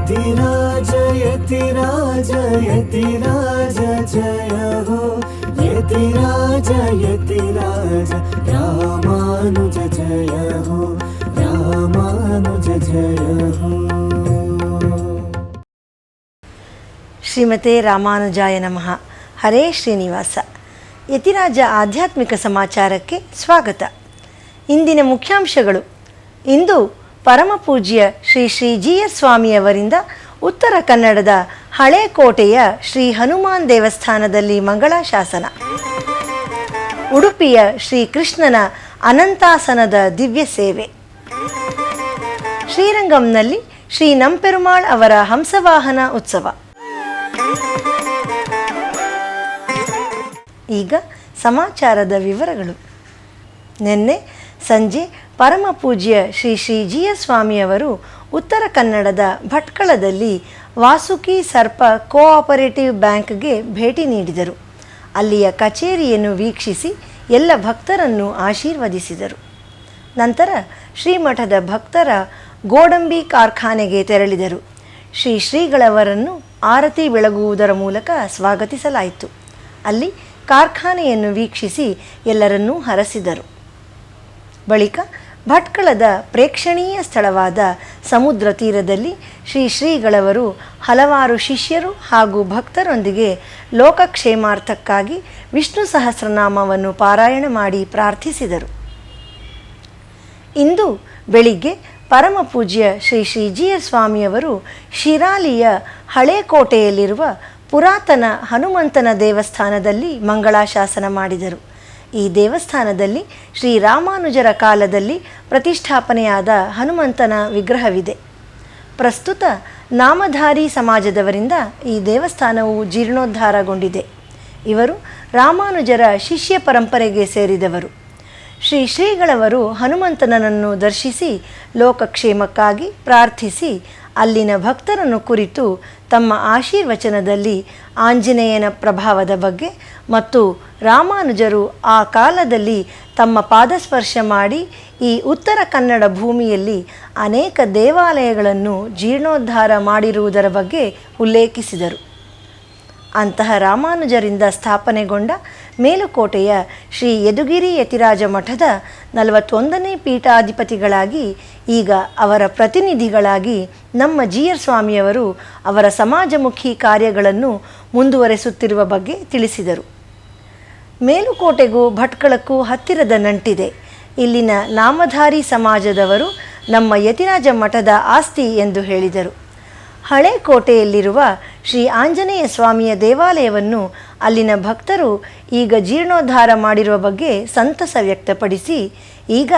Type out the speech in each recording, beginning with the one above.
यतिराज यतिराज यतिराज जय हो यतिराज यतिराज रामानुज जय हो रामानुज जय हो। ಶ್ರೀಮತೆ ರಾಮಾನುಜಾಯ ನಮಃ. ಹರೇ ಶ್ರೀನಿವಾಸ. ಯತಿರಾಜ ಆಧ್ಯಾತ್ಮಿಕ ಸಮಾಚಾರಕ್ಕೆ ಸ್ವಾಗತ. ಇಂದಿನ ಮುಖ್ಯಾಂಶಗಳು. ಇಂದು ಪರಮಪೂಜ್ಯ ಶ್ರೀ ಶ್ರೀ GS ಸ್ವಾಮಿಯವರಿಂದ ಉತ್ತರ ಕನ್ನಡದ ಹಳೆ ಕೋಟೆಯ ಶ್ರೀ ಹನುಮಾನ್ ದೇವಸ್ಥಾನದಲ್ಲಿ ಮಂಗಳಾಶಾಸನ. ಉಡುಪಿಯ ಶ್ರೀ ಕೃಷ್ಣನ ಅನಂತಾಸನದ ದಿವ್ಯ ಸೇವೆ. ಶ್ರೀರಂಗಂನಲ್ಲಿ ಶ್ರೀ ನಂಪೆರುಮಾಳ್ ಅವರ ಹಂಸವಾಹನ ಉತ್ಸವ. ಈಗ ಸಮಾಚಾರದ ವಿವರಗಳು. ನಿನ್ನೆ ಸಂಜೆ ಪರಮಪೂಜ್ಯ ಶ್ರೀ ಶ್ರೀ GS ಸ್ವಾಮಿಯವರು ಉತ್ತರ ಕನ್ನಡದ ಭಟ್ಕಳದಲ್ಲಿ ವಾಸುಕಿ ಸರ್ಪ ಕೋಆಪರೇಟಿವ್ ಬ್ಯಾಂಕ್ಗೆ ಭೇಟಿ ನೀಡಿದರು. ಅಲ್ಲಿಯ ಕಚೇರಿಯನ್ನು ವೀಕ್ಷಿಸಿ ಎಲ್ಲ ಭಕ್ತರನ್ನು ಆಶೀರ್ವದಿಸಿದರು. ನಂತರ ಶ್ರೀಮಠದ ಭಕ್ತರ ಗೋಡಂಬಿ ಕಾರ್ಖಾನೆಗೆ ತೆರಳಿದರು. ಶ್ರೀಗಳವರನ್ನು ಆರತಿ ಬೆಳಗುವುದರ ಮೂಲಕ ಸ್ವಾಗತಿಸಲಾಯಿತು. ಅಲ್ಲಿ ಕಾರ್ಖಾನೆಯನ್ನು ವೀಕ್ಷಿಸಿ ಎಲ್ಲರನ್ನೂ ಹರಸಿದರು. ಬಳಿಕ ಭಟ್ಕಳದ ಪ್ರೇಕ್ಷಣೀಯ ಸ್ಥಳವಾದ ಸಮುದ್ರ ತೀರದಲ್ಲಿ ಶ್ರೀಗಳವರು ಹಲವಾರು ಶಿಷ್ಯರು ಹಾಗೂ ಭಕ್ತರೊಂದಿಗೆ ಲೋಕಕ್ಷೇಮಾರ್ಥಕ್ಕಾಗಿ ವಿಷ್ಣು ಸಹಸ್ರನಾಮವನ್ನು ಪಾರಾಯಣ ಮಾಡಿ ಪ್ರಾರ್ಥಿಸಿದರು. ಇಂದು ಬೆಳಿಗ್ಗೆ ಪರಮಪೂಜ್ಯ ಶ್ರೀ ಶ್ರೀ GS ಸ್ವಾಮಿಯವರು ಶಿರಾಲಿಯ ಹಳೆ ಕೋಟೆಯಲ್ಲಿರುವ ಪುರಾತನ ಹನುಮಂತನ ದೇವಸ್ಥಾನದಲ್ಲಿ ಮಂಗಳಾಶಾಸನ ಮಾಡಿದರು. ಈ ದೇವಸ್ಥಾನದಲ್ಲಿ ಶ್ರೀರಾಮಾನುಜರ ಕಾಲದಲ್ಲಿ ಪ್ರತಿಷ್ಠಾಪನೆಯಾದ ಹನುಮಂತನ ವಿಗ್ರಹವಿದೆ. ಪ್ರಸ್ತುತ ನಾಮಧಾರಿ ಸಮಾಜದವರಿಂದ ಈ ದೇವಸ್ಥಾನವು ಜೀರ್ಣೋದ್ಧಾರಗೊಂಡಿದೆ. ಇವರು ರಾಮಾನುಜರ ಶಿಷ್ಯ ಪರಂಪರೆಗೆ ಸೇರಿದವರು. ಶ್ರೀಗಳವರು ಹನುಮಂತನನ್ನು ದರ್ಶಿಸಿ ಲೋಕಕ್ಷೇಮಕ್ಕಾಗಿ ಪ್ರಾರ್ಥಿಸಿ ಅಲ್ಲಿನ ಭಕ್ತರನ್ನು ಕುರಿತು ತಮ್ಮ ಆಶೀರ್ವಚನದಲ್ಲಿ ಆಂಜನೇಯನ ಪ್ರಭಾವದ ಬಗ್ಗೆ ಮತ್ತು ರಾಮಾನುಜರು ಆ ಕಾಲದಲ್ಲಿ ತಮ್ಮ ಪಾದಸ್ಪರ್ಶ ಮಾಡಿ ಈ ಉತ್ತರ ಕನ್ನಡ ಭೂಮಿಯಲ್ಲಿ ಅನೇಕ ದೇವಾಲಯಗಳನ್ನು ಜೀರ್ಣೋದ್ಧಾರ ಮಾಡಿರುವುದರ ಬಗ್ಗೆ ಉಲ್ಲೇಖಿಸಿದರು. ಅಂತಹ ರಾಮಾನುಜರಿಂದ ಸ್ಥಾಪನೆಗೊಂಡ ಮೇಲುಕೋಟೆಯ ಶ್ರೀ ಯದುಗಿರಿ ಯತಿರಾಜ ಮಠದ 41ನೇ ಪೀಠಾಧಿಪತಿಗಳಾಗಿ ಈಗ ಅವರ ಪ್ರತಿನಿಧಿಗಳಾಗಿ ನಮ್ಮ GS ಸ್ವಾಮಿಯವರು ಅವರ ಸಮಾಜಮುಖಿ ಕಾರ್ಯಗಳನ್ನು ಮುಂದುವರೆಸುತ್ತಿರುವ ಬಗ್ಗೆ ತಿಳಿಸಿದರು. ಮೇಲುಕೋಟೆಗೂ ಭಟ್ಕಳಕ್ಕೂ ಹತ್ತಿರದ ನಂಟಿದೆ. ಇಲ್ಲಿನ ನಾಮಧಾರಿ ಸಮಾಜದವರು ನಮ್ಮ ಯತಿರಾಜ ಮಠದ ಆಸ್ತಿ ಎಂದು ಹೇಳಿದರು. ಹಳೆ ಕೋಟೆಯಲ್ಲಿರುವ ಶ್ರೀ ಆಂಜನೇಯ ಸ್ವಾಮಿಯ ದೇವಾಲಯವನ್ನು ಅಲ್ಲಿನ ಭಕ್ತರು ಈಗ ಜೀರ್ಣೋದ್ಧಾರ ಮಾಡಿರುವ ಬಗ್ಗೆ ಸಂತಸ ವ್ಯಕ್ತಪಡಿಸಿ ಈಗ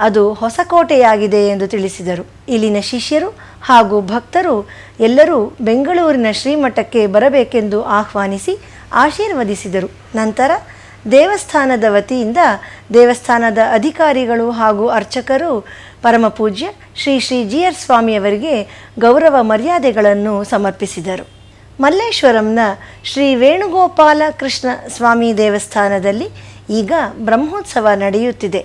ಅದು ಹೊಸಕೋಟೆಯಾಗಿದೆ ಎಂದು ತಿಳಿಸಿದರು. ಇಲ್ಲಿನ ಶಿಷ್ಯರು ಹಾಗೂ ಭಕ್ತರು ಎಲ್ಲರೂ ಬೆಂಗಳೂರಿನ ಶ್ರೀಮಠಕ್ಕೆ ಬರಬೇಕೆಂದು ಆಹ್ವಾನಿಸಿ ಆಶೀರ್ವದಿಸಿದರು. ನಂತರ ದೇವಸ್ಥಾನದ ವತಿಯಿಂದ ದೇವಸ್ಥಾನದ ಅಧಿಕಾರಿಗಳು ಹಾಗೂ ಅರ್ಚಕರು ಪರಮಪೂಜ್ಯ ಶ್ರೀ ಶ್ರೀ GS ಸ್ವಾಮಿಯವರಿಗೆ ಗೌರವ ಮರ್ಯಾದೆಗಳನ್ನು ಸಮರ್ಪಿಸಿದರು. ಮಲ್ಲೇಶ್ವರಂನ ಶ್ರೀ ವೇಣುಗೋಪಾಲ ಕೃಷ್ಣ ಸ್ವಾಮಿ ದೇವಸ್ಥಾನದಲ್ಲಿ ಈಗ ಬ್ರಹ್ಮೋತ್ಸವ ನಡೆಯುತ್ತಿದೆ.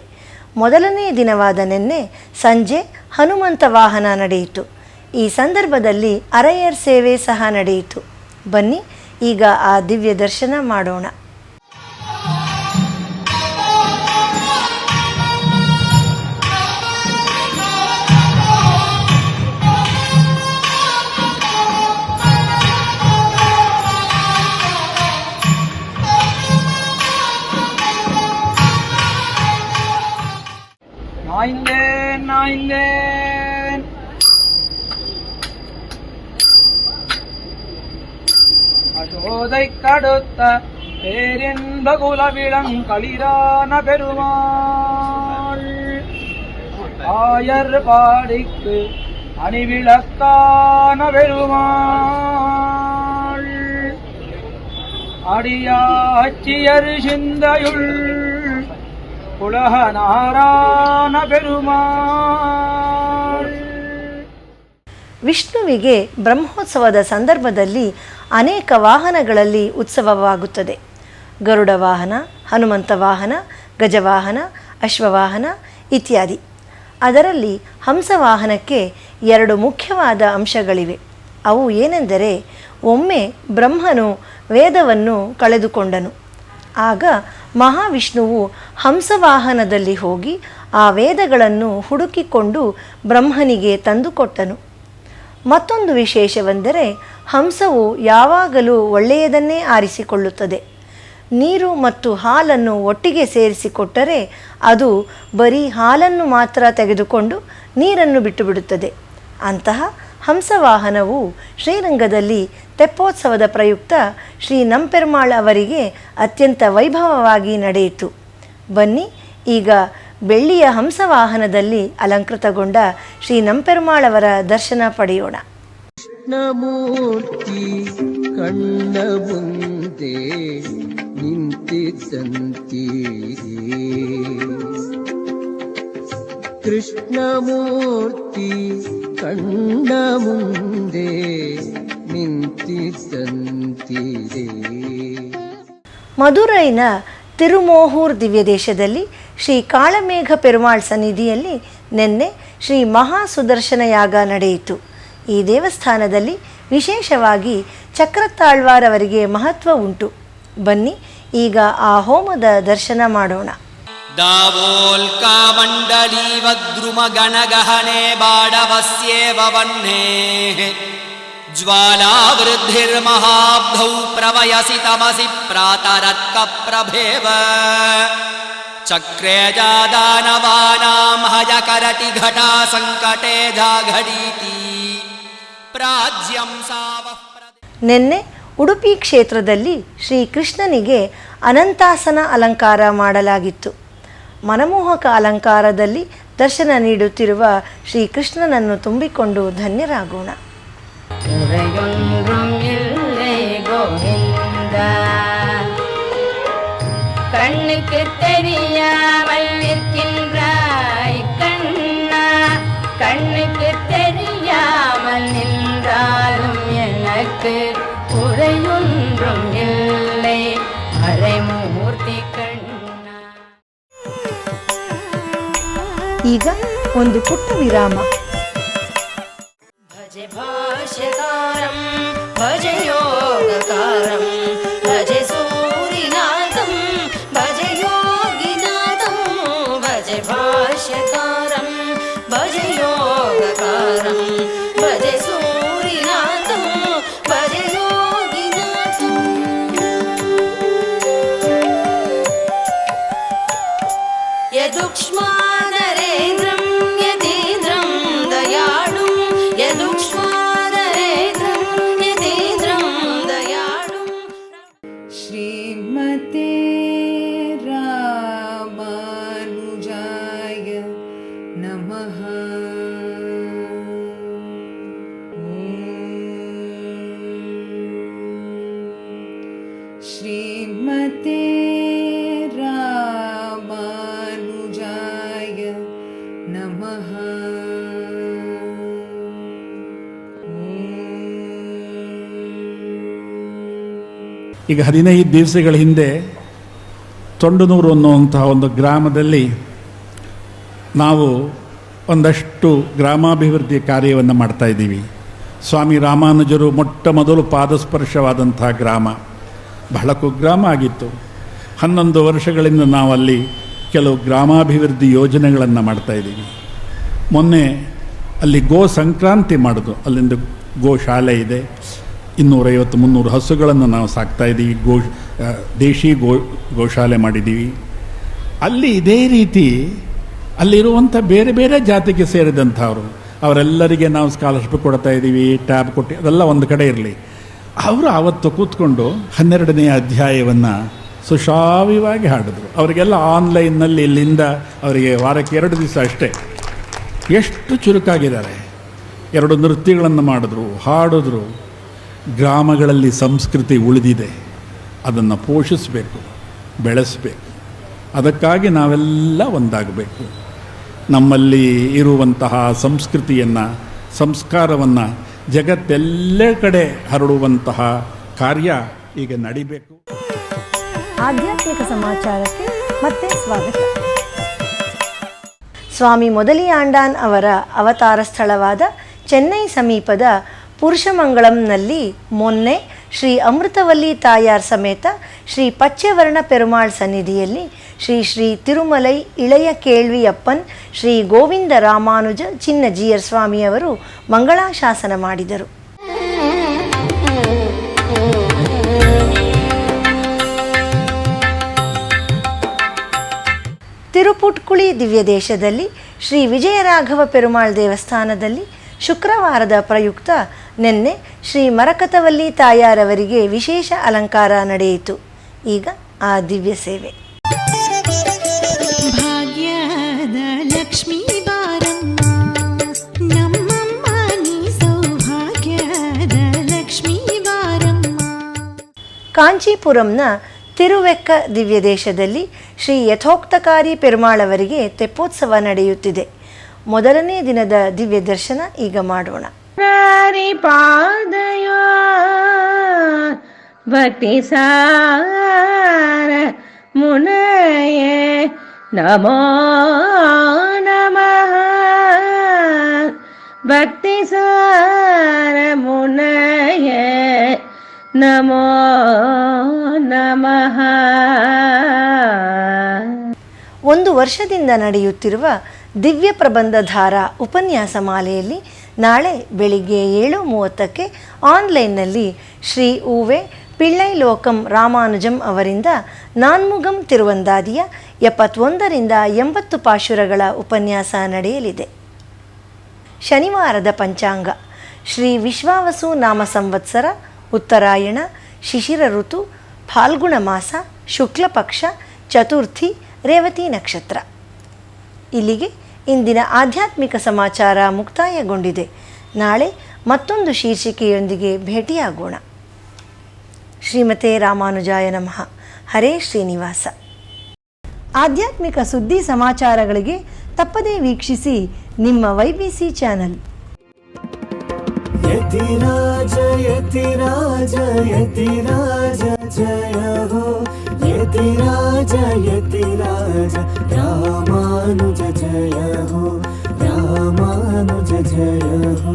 ಮೊದಲನೇ ದಿನವಾದ ನಿನ್ನೆ ಸಂಜೆ ಹನುಮಂತ ವಾಹನ ನಡೆಯಿತು. ಈ ಸಂದರ್ಭದಲ್ಲಿ ಅರಯ್ಯರ್ ಸೇವೆ ಸಹ ನಡೆಯಿತು. ಬನ್ನಿ ಈಗ ಆ ದಿವ್ಯ ದರ್ಶನ ಮಾಡೋಣ. நாய்ந்தேன் அசோதை கடுத்த பேரின்ப குலவிளங்களிரான பெருமாள் ஆயர் பாடிக்கு அணிவிளக்கான பெருமாள் அடியாச்சியர் சிந்தையுள் ಉಲಹ ನಾರಾಯಣ ಪೆರುಮಾಳ್. ವಿಷ್ಣುವಿಗೆ ಬ್ರಹ್ಮೋತ್ಸವದ ಸಂದರ್ಭದಲ್ಲಿ ಅನೇಕ ವಾಹನಗಳಲ್ಲಿ ಉತ್ಸವವಾಗುತ್ತದೆ. ಗರುಡ ವಾಹನ, ಹನುಮಂತ ವಾಹನ, ಗಜವಾಹನ, ಅಶ್ವವಾಹನ ಇತ್ಯಾದಿ. ಅದರಲ್ಲಿ ಹಂಸವಾಹನಕ್ಕೆ 2 ಮುಖ್ಯವಾದ ಅಂಶಗಳಿವೆ. ಅವು ಏನೆಂದರೆ, ಒಮ್ಮೆ ಬ್ರಹ್ಮನು ವೇದವನ್ನು ಕಳೆದುಕೊಂಡನು. ಆಗ ಮಹಾವಿಷ್ಣುವು ಹಂಸವಾಹನದಲ್ಲಿ ಹೋಗಿ ಆ ವೇದಗಳನ್ನು ಹುಡುಕಿಕೊಂಡು ಬ್ರಹ್ಮನಿಗೆ ತಂದುಕೊಟ್ಟನು. ಮತ್ತೊಂದು ವಿಶೇಷವೆಂದರೆ, ಹಂಸವು ಯಾವಾಗಲೂ ಒಳ್ಳೆಯದನ್ನೇ ಆರಿಸಿಕೊಳ್ಳುತ್ತದೆ. ನೀರು ಮತ್ತು ಹಾಲನ್ನು ಒಟ್ಟಿಗೆ ಸೇರಿಸಿಕೊಟ್ಟರೆ ಅದು ಬರೀ ಹಾಲನ್ನು ಮಾತ್ರ ತೆಗೆದುಕೊಂಡು ನೀರನ್ನು ಬಿಟ್ಟುಬಿಡುತ್ತದೆ. ಅಂತಹ ಹಂಸವಾಹನವು ಶ್ರೀರಂಗದಲ್ಲಿ ತೆಪ್ಪೋತ್ಸವದ ಪ್ರಯುಕ್ತ ಶ್ರೀ ನಂಪೆರುಮಾಳ್ ಅವರಿಗೆ ಅತ್ಯಂತ ವೈಭವವಾಗಿ ನಡೆಯಿತು. ಬನ್ನಿ ಈಗ ಬೆಳ್ಳಿಯ ಹಂಸವಾಹನದಲ್ಲಿ ಅಲಂಕೃತಗೊಂಡ ಶ್ರೀ ನಂಪೆರುಮಾಳ್ ಅವರ ದರ್ಶನ ಪಡೆಯೋಣ. ಕೃಷ್ಣಮೂರ್ತಿ ಕಣ್ಣ ಮುಂದೆ ನಿಂತಿದ್ದಂತೀರೇ, ಕೃಷ್ಣಮೂರ್ತಿ ಕಣ್ಣ ಮುಂದೆ ನಿಂತಿದ್ದಂತೀರೇ. ಮಧುರೈನ ತಿರುಮೋಹೂರ್ ದಿವ್ಯ ದೇಶದಲ್ಲಿ ಶ್ರೀ ಕಾಳಮೇಘ ಪೆರುಮಾಳ್ ಸನ್ನಿಧಿಯಲ್ಲಿ ನಿನ್ನೆ ಶ್ರೀ ಮಹಾ ಸುದರ್ಶನ ಯಾಗ ನಡೆಯಿತು. ಈ ದೇವಸ್ಥಾನದಲ್ಲಿ ವಿಶೇಷವಾಗಿ ಚಕ್ರತಾಳ್ವಾರ್ ಅವರಿಗೆ ಮಹತ್ವ ಉಂಟು. ಬನ್ನಿ ಈಗ ಆ ಹೋಮದ ದರ್ಶನ ಮಾಡೋಣ. दावोल्कामण्डलीवद्रुमगणगहने बाडवस्येव वह्नेः ज्वालावृद्धिर्महाब्धौ प्रवयसि तमसि प्रातरर्कप्रभेव चक्रे जादानवानां हयकरति घटा सङ्कटे जाघडीति प्राज्यं सावः. ನಿನ್ನೆ ಉಡುಪಿ ಕ್ಷೇತ್ರದಲ್ಲಿ ಶ್ರೀ ಕೃಷ್ಣನಿಗೆ ಅನಂತಾಸನ ಅಲಂಕಾರ ಮಾಡಲಾಗಿತ್ತು. ಮನಮೋಹಕ ಅಲಂಕಾರದಲ್ಲಿ ದರ್ಶನ ನೀಡುತ್ತಿರುವ ಶ್ರೀ ಕೃಷ್ಣನನ್ನು ತುಂಬಿಕೊಂಡು ಧನ್ಯರಾಗೋಣ. கண்ணுக்கு தெரியாமல் நிற்கின்றாய் கண்ணா, கண்ணுக்கு தெரியாமல் நின்றாலும் எனக்கு குறையொன்றும் இல்லை மறைமூர்த்தி கண்ணா. ಈಗ ಒಂದು ಪುಟ್ಟ ವಿರಾಮ. ಭಜೆ ಭಾಷ್ಯಕಾರಂ ಭಜೆ ಯೋಗಕಾರಂ ಭಜೆ ಸೂರಿನಾಥಂ ಭಜೆ ಯೋಗಿನಾಥಂ ಭಜೆ ಭಾಷ್ಯಕಾರಂ ಭಜೆ ಯೋಗಕಾರಂ ಭಜೆ ಸೂರಿನಾಥಂ ಭಜೆ ಯೋಗಿನಾಥಂ. ಯದುಕ್ಷ್ಮಾ ನರೇಂದ್ರಂ ಯತೀಂದ್ರಂ ದಯಾಳುಂ ಯದುಕ್ಷ್ಮಾ ನರೇಂದ್ರಂ ಯತೀಂದ್ರಂ ದಯಾಳುಂ. ಶ್ರೀಮತೆ ರಾಮಾನುಜಾಯ ನಮಃ. ಶ್ರೀಮತೆ ರಾಮಾನುಜಾಯ ನಮಃ. ಈಗ 15 ದಿವಸಗಳ ಹಿಂದೆ ತೊಂಡನೂರು ಅನ್ನುವಂತಹ ಒಂದು ಗ್ರಾಮದಲ್ಲಿ ನಾವು ಒಂದಷ್ಟು ಗ್ರಾಮಾಭಿವೃದ್ಧಿ ಕಾರ್ಯವನ್ನು ಮಾಡ್ತಾ ಇದ್ದೀವಿ. ಸ್ವಾಮಿ ರಾಮಾನುಜರು ಮೊಟ್ಟ ಮೊದಲು ಪಾದಸ್ಪರ್ಶವಾದಂತಹ ಗ್ರಾಮ ಬಹಳ ಕುಗ್ರಾಮ ಆಗಿತ್ತು. 11 ವರ್ಷಗಳಿಂದ ನಾವಲ್ಲಿ ಕೆಲವು ಗ್ರಾಮಾಭಿವೃದ್ಧಿ ಯೋಜನೆಗಳನ್ನು ಮಾಡ್ತಾ ಇದ್ದೀವಿ. ಮೊನ್ನೆ ಅಲ್ಲಿ ಗೋ ಸಂಕ್ರಾಂತಿ ಮಾಡೋದು, ಅಲ್ಲಿಂದ ಗೋಶಾಲೆ ಇದೆ. 250-300 ಹಸುಗಳನ್ನು ನಾವು ಸಾಕ್ತಾ ಇದ್ದೀವಿ. ದೇಶಿ ಗೋಶಾಲೆ ಮಾಡಿದ್ದೀವಿ. ಅಲ್ಲಿ ಇದೇ ರೀತಿ ಅಲ್ಲಿರುವಂಥ ಬೇರೆ ಬೇರೆ ಜಾತಿಗೆ ಸೇರಿದಂಥವರು ಅವರೆಲ್ಲರಿಗೆ ನಾವು ಸ್ಕಾಲರ್ಶಿಪ್ ಕೊಡ್ತಾ ಇದ್ದೀವಿ, ಟ್ಯಾಬ್ ಕೊಟ್ಟು, ಅದೆಲ್ಲ ಒಂದು ಕಡೆ ಇರಲಿ. ಅವರು ಆವತ್ತು ಕೂತ್ಕೊಂಡು 12ನೇ ಅಧ್ಯಾಯವನ್ನು ಸುಶಾವ್ಯವಾಗಿ ಹಾಡಿದ್ರು. ಅವರಿಗೆಲ್ಲ ಆನ್ಲೈನ್ನಲ್ಲಿ ಇಲ್ಲಿಂದ ಅವರಿಗೆ ವಾರಕ್ಕೆ 2 ದಿವಸ ಅಷ್ಟೇ. ಎಷ್ಟು ಚುರುಕಾಗಿದ್ದಾರೆ. 2 ನೃತ್ಯಗಳನ್ನು ಮಾಡಿದ್ರು, ಹಾಡಿದ್ರು. ಗ್ರಾಮಗಳಲ್ಲಿ ಸಂಸ್ಕೃತಿ ಉಳಿದಿದೆ, ಅದನ್ನು ಪೋಷಿಸಬೇಕು, ಬೆಳೆಸಬೇಕು. ಅದಕ್ಕಾಗಿ ನಾವೆಲ್ಲ ಒಂದಾಗಬೇಕು. ನಮ್ಮಲ್ಲಿ ಇರುವಂತಹ ಸಂಸ್ಕೃತಿಯನ್ನು, ಸಂಸ್ಕಾರವನ್ನು ಜಗತ್ತೆಲ್ಲ ಕಡೆ ಹರಡುವಂತಹ ಕಾರ್ಯ ಈಗ ನಡಿಬೇಕು. ಆಧ್ಯಾತ್ಮಿಕ ಸಮಾಚಾರಕ್ಕೆ ಮತ್ತೆ ಸ್ವಾಗತ. ಸ್ವಾಮಿ ಮೊದಲಿಯಾಂಡಾನ್ ಅವರ ಅವತಾರ ಸ್ಥಳವಾದ ಚೆನ್ನೈ ಸಮೀಪದ ಪುರುಷಮಂಗಳಂನಲ್ಲಿ ಮೊನ್ನೆ ಶ್ರೀ ಅಮೃತವಲ್ಲಿ ತಾಯಾರ್ ಸಮೇತ ಶ್ರೀ ಪಚ್ಚೆವರ್ಣ ಪೆರುಮಾಳ್ ಸನ್ನಿಧಿಯಲ್ಲಿ ಶ್ರೀ ಶ್ರೀ ತಿರುಮಲೈ ಇಳೆಯ ಕೇಳ್ವಿಯಪ್ಪನ್ ಶ್ರೀ ಗೋವಿಂದ ರಾಮಾನುಜ ಚಿನ್ನಜೀಯರ್ ಸ್ವಾಮಿಯವರು ಮಂಗಳಾಶಾಸನ ಮಾಡಿದರು. ತಿರುಪುಟ್ಕುಳಿ ದಿವ್ಯ ದೇಶದಲ್ಲಿ ಶ್ರೀ ವಿಜಯರಾಘವ ಪೆರುಮಾಳ್ ದೇವಸ್ಥಾನದಲ್ಲಿ ಶುಕ್ರವಾರದ ಪ್ರಯುಕ್ತ ನಿನ್ನೆ ಶ್ರೀ ಮರಕತವಲ್ಲಿ ತಾಯಾರವರಿಗೆ ವಿಶೇಷ ಅಲಂಕಾರ ನಡೆಯಿತು. ಈಗ ಆ ದಿವ್ಯ ಸೇವೆ. ಭಾಗ್ಯದ ಲಕ್ಷ್ಮೀ ಬಾರಮ್ಮ ನಮ್ಮಮ್ಮ ನೀ ಸೌಭಾಗ್ಯದ ಲಕ್ಷ್ಮೀ ಬಾರಮ್ಮ. ಕಾಂಚೀಪುರಂನ ತಿರುವೆಕ್ಕ ದಿವ್ಯ ದೇಶದಲ್ಲಿ ಶ್ರೀ ಯಥೋಕ್ತಕಾರಿ ಪೆರುಮಾಳವರಿಗೆ ತೆಪ್ಪೋತ್ಸವ ನಡೆಯುತ್ತಿದೆ. ಮೊದಲನೇ ದಿನದ ದಿವ್ಯ ದರ್ಶನ ಈಗ ಮಾಡೋಣ. ಪಾದಯೋ ಭಕ್ತಿ ಸಾರ ಮುನಯೇ ನಮೋ ನಮಃ ಭಕ್ತಿ ಸಾರ ಮುನಯೇ ನಮೋ ನಮಃ. ಒಂದು ವರ್ಷದಿಂದ ನಡೆಯುತ್ತಿರುವ ದಿವ್ಯ ಪ್ರಬಂಧಧಾರ ಉಪನ್ಯಾಸ ಮಾಲೆಯಲ್ಲಿ ನಾಳೆ ಬೆಳಿಗ್ಗೆ 7:30 ಆನ್ಲೈನ್ನಲ್ಲಿ ಶ್ರೀ ಉವೆ ಪಿಳ್ಳೈ ಲೋಕಂ ರಾಮಾನುಜಂ ಅವರಿಂದ ನಾನ್ಮುಗಂ ತಿರುವಂದಾದಿಯ 71ರಿಂದ 80 ಪಾಶುರಗಳ ಉಪನ್ಯಾಸ ನಡೆಯಲಿದೆ. ಶನಿವಾರದ ಪಂಚಾಂಗ ಶ್ರೀ ವಿಶ್ವಾವಸು ನಾಮ ಸಂವತ್ಸರ, ಉತ್ತರಾಯಣ, ಶಿಶಿರ ಋತು, ಫಾಲ್ಗುಣ ಮಾಸ, ಶುಕ್ಲ ಪಕ್ಷ, ಚತುರ್ಥಿ, ರೇವತಿ ನಕ್ಷತ್ರ. ಇಲ್ಲಿಗೆ ಇಂದಿನ ಆಧ್ಯಾತ್ಮಿಕ ಸಮಾಚಾರ ಮುಕ್ತಾಯಗೊಂಡಿದೆ. ನಾಳೆ ಮತ್ತೊಂದು ಶೀರ್ಷಿಕೆಯೊಂದಿಗೆ ಭೇಟಿಯಾಗೋಣ. ಶ್ರೀಮತೆ ರಾಮಾನುಜಾಯ ನಮಃ. ಹರೇ ಶ್ರೀನಿವಾಸ. ಆಧ್ಯಾತ್ಮಿಕ ಸುದ್ದಿ ಸಮಾಚಾರಗಳಿಗೆ ತಪ್ಪದೇ ವೀಕ್ಷಿಸಿ ನಿಮ್ಮ YBC ಚಾನಲ್. ಯತಿರಾಜ ಯತಿರಾಜ ಯತಿರಾಜ ಜಯ ಹೋ ಯತಿರಾಜ ಯತಿರಾಜ ರಾಮಾನುಜ ಜಯ ಹೋ ರಾಮಾನುಜ ಜಯ ಹೋ.